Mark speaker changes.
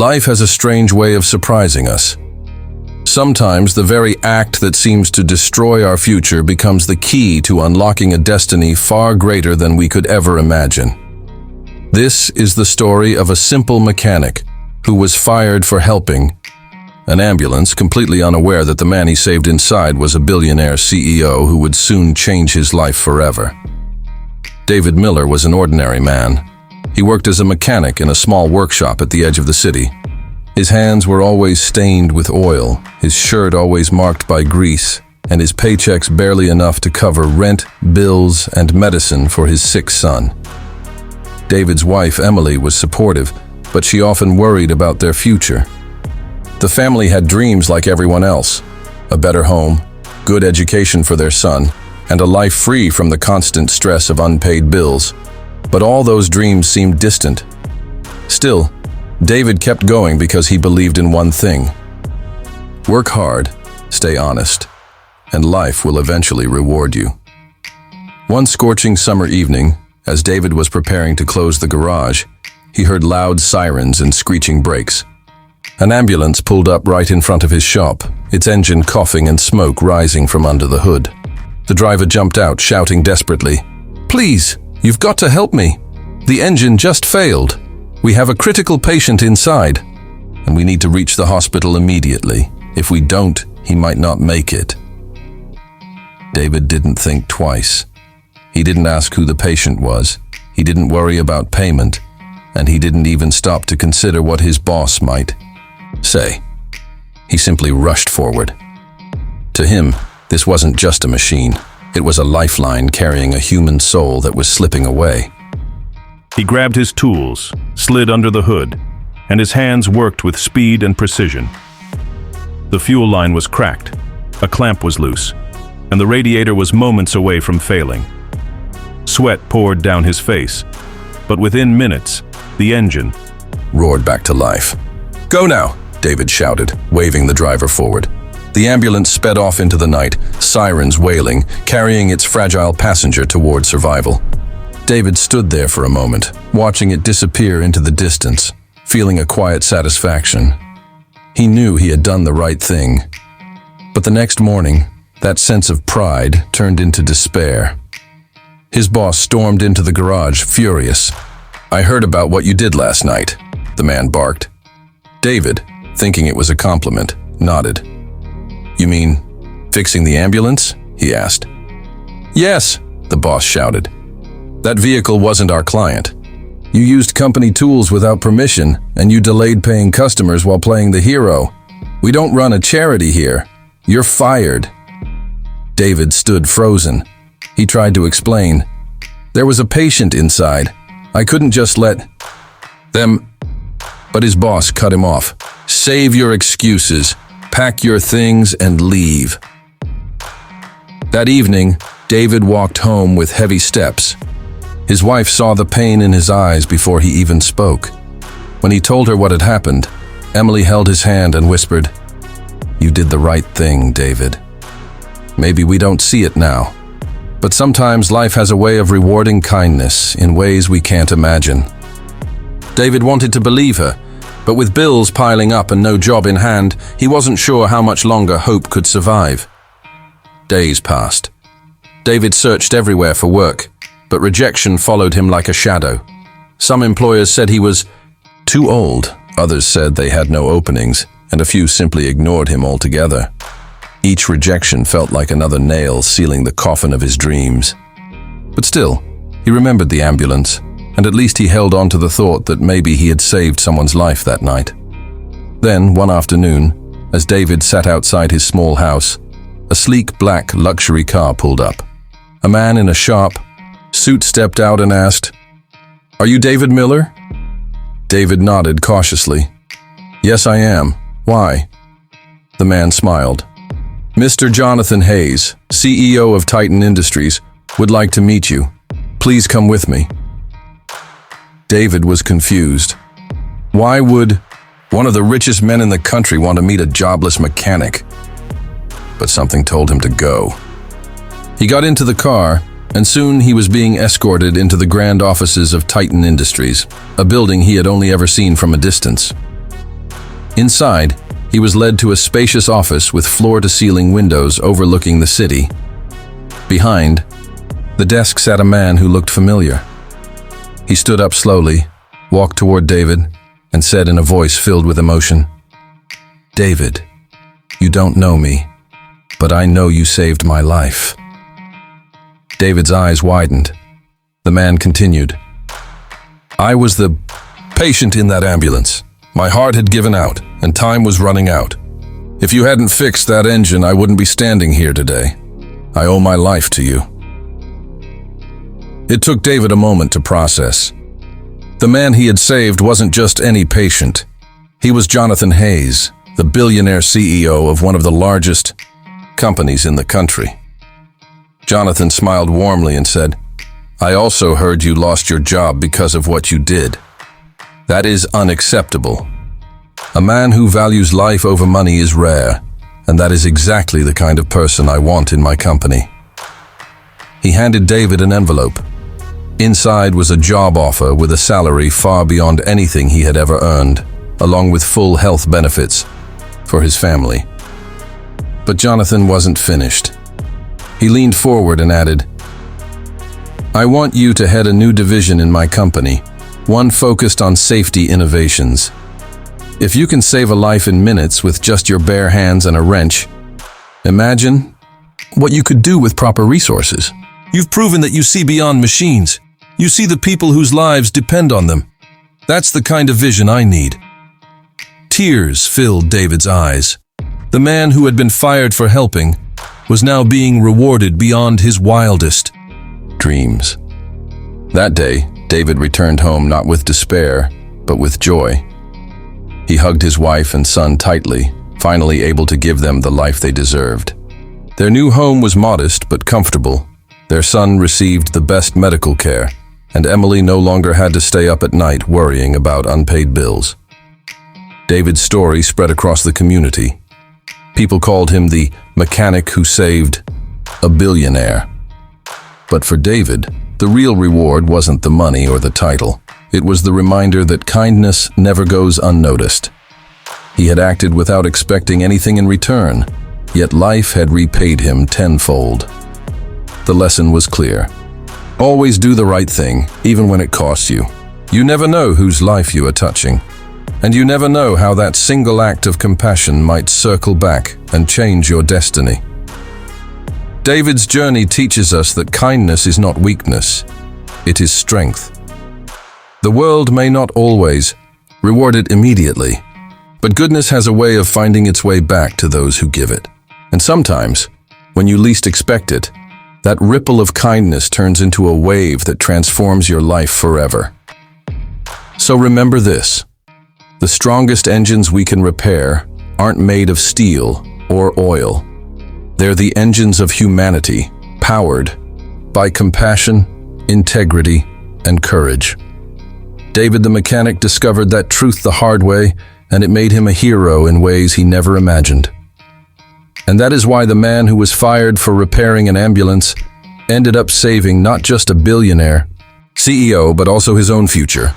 Speaker 1: Life has a strange way of surprising us. Sometimes the very act that seems to destroy our future becomes the key to unlocking a destiny far greater than we could ever imagine. This is the story of a simple mechanic who was fired for helping an ambulance, completely unaware that the man he saved inside was a billionaire CEO who would soon change his life forever. David Miller was an ordinary man. He worked as a mechanic in a small workshop at the edge of the city. His hands were always stained with oil, his shirt always marked by grease, and his paychecks barely enough to cover rent, bills, and medicine for his sick son. David's wife, Emily, was supportive, but she often worried about their future. The family had dreams like everyone else: a better home, good education for their son, and a life free from the constant stress of unpaid bills. But all those dreams seemed distant. Still, David kept going because he believed in one thing: work hard, stay honest, and life will eventually reward you. One scorching summer evening, as David was preparing to close the garage, he heard loud sirens and screeching brakes. An ambulance pulled up right in front of his shop, its engine coughing and smoke rising from under the hood. The driver jumped out, shouting desperately, "Please, you've got to help me. The engine just failed. We have a critical patient inside, and we need to reach the hospital immediately. If we don't, he might not make it." David didn't think twice. He didn't ask who the patient was. He didn't worry about payment, and he didn't even stop to consider what his boss might say. He simply rushed forward. To him, this wasn't just a machine. It was a lifeline carrying a human soul that was slipping away.
Speaker 2: He grabbed his tools, slid under the hood, and his hands worked with speed and precision. The fuel line was cracked, a clamp was loose, and the radiator was moments away from failing. Sweat poured down his face, but within minutes, the engine
Speaker 1: roared back to life. "Go now," David shouted, waving the driver forward. The ambulance sped off into the night, sirens wailing, carrying its fragile passenger toward survival. David stood there for a moment, watching it disappear into the distance, feeling a quiet satisfaction. He knew he had done the right thing. But the next morning, that sense of pride turned into despair. His boss stormed into the garage, furious. "I heard about what you did last night," the man barked. David, thinking it was a compliment, nodded. "You mean fixing the ambulance?" he asked. "Yes," the boss shouted. "That vehicle wasn't our client. You used company tools without permission, and you delayed paying customers while playing the hero. We don't run a charity here. You're fired." David stood frozen. He tried to explain. "There was a patient inside. I couldn't just let them..." But his boss cut him off. "Save your excuses. Pack your things and leave." That evening, David walked home with heavy steps. His wife saw the pain in his eyes before he even spoke. When he told her what had happened, Emily held his hand and whispered, "You did the right thing, David. Maybe we don't see it now, but sometimes life has a way of rewarding kindness in ways we can't imagine." David wanted to believe her, but with bills piling up and no job in hand, he wasn't sure how much longer hope could survive. Days passed. David searched everywhere for work, but rejection followed him like a shadow. Some employers said he was too old, others said they had no openings, and a few simply ignored him altogether. Each rejection felt like another nail sealing the coffin of his dreams. But still, he remembered the ambulance, and at least he held on to the thought that maybe he had saved someone's life that night. Then, one afternoon, as David sat outside his small house, a sleek black luxury car pulled up. A man in a sharp suit stepped out and asked, "Are you David Miller?" David nodded cautiously. "Yes, I am. Why?" The man smiled. "Mr. Jonathan Hayes, CEO of Titan Industries, would like to meet you. Please come with me." David was confused. Why would one of the richest men in the country want to meet a jobless mechanic? But something told him to go. He got into the car, and soon he was being escorted into the grand offices of Titan Industries, a building he had only ever seen from a distance. Inside, he was led to a spacious office with floor-to-ceiling windows overlooking the city. Behind, the desk sat a man who looked familiar. He stood up slowly, walked toward David, and said in a voice filled with emotion, "David, you don't know me, but I know you saved my life." David's eyes widened. The man continued, "I was the patient in that ambulance. My heart had given out, and time was running out. If you hadn't fixed that engine, I wouldn't be standing here today. I owe my life to you." It took David a moment to process. The man he had saved wasn't just any patient. He was Jonathan Hayes, the billionaire CEO of one of the largest companies in the country. Jonathan smiled warmly and said, "I also heard you lost your job because of what you did. That is unacceptable. A man who values life over money is rare, and that is exactly the kind of person I want in my company." He handed David an envelope. Inside was a job offer with a salary far beyond anything he had ever earned, along with full health benefits for his family. But Jonathan wasn't finished. He leaned forward and added, "I want you to head a new division in my company, one focused on safety innovations. If you can save a life in minutes with just your bare hands and a wrench, imagine what you could do with proper resources. You've proven that you see beyond machines. You see the people whose lives depend on them. That's the kind of vision I need." Tears filled David's eyes. The man who had been fired for helping was now being rewarded beyond his wildest dreams. That day, David returned home not with despair, but with joy. He hugged his wife and son tightly, finally able to give them the life they deserved. Their new home was modest but comfortable. Their son received the best medical care, and Emily no longer had to stay up at night worrying about unpaid bills. David's story spread across the community. People called him the mechanic who saved a billionaire. But for David, the real reward wasn't the money or the title. It was the reminder that kindness never goes unnoticed. He had acted without expecting anything in return, yet life had repaid him tenfold. The lesson was clear. Always do the right thing, even when it costs you. You never know whose life you are touching, and you never know how that single act of compassion might circle back and change your destiny. David's journey teaches us that kindness is not weakness, it is strength. The world may not always reward it immediately, but goodness has a way of finding its way back to those who give it. And sometimes, when you least expect it, that ripple of kindness turns into a wave that transforms your life forever. So remember this: the strongest engines we can repair aren't made of steel or oil. They're the engines of humanity, powered by compassion, integrity, and courage. David the mechanic discovered that truth the hard way, and it made him a hero in ways he never imagined. And that is why the man who was fired for repairing an ambulance ended up saving not just a billionaire CEO, but also his own future.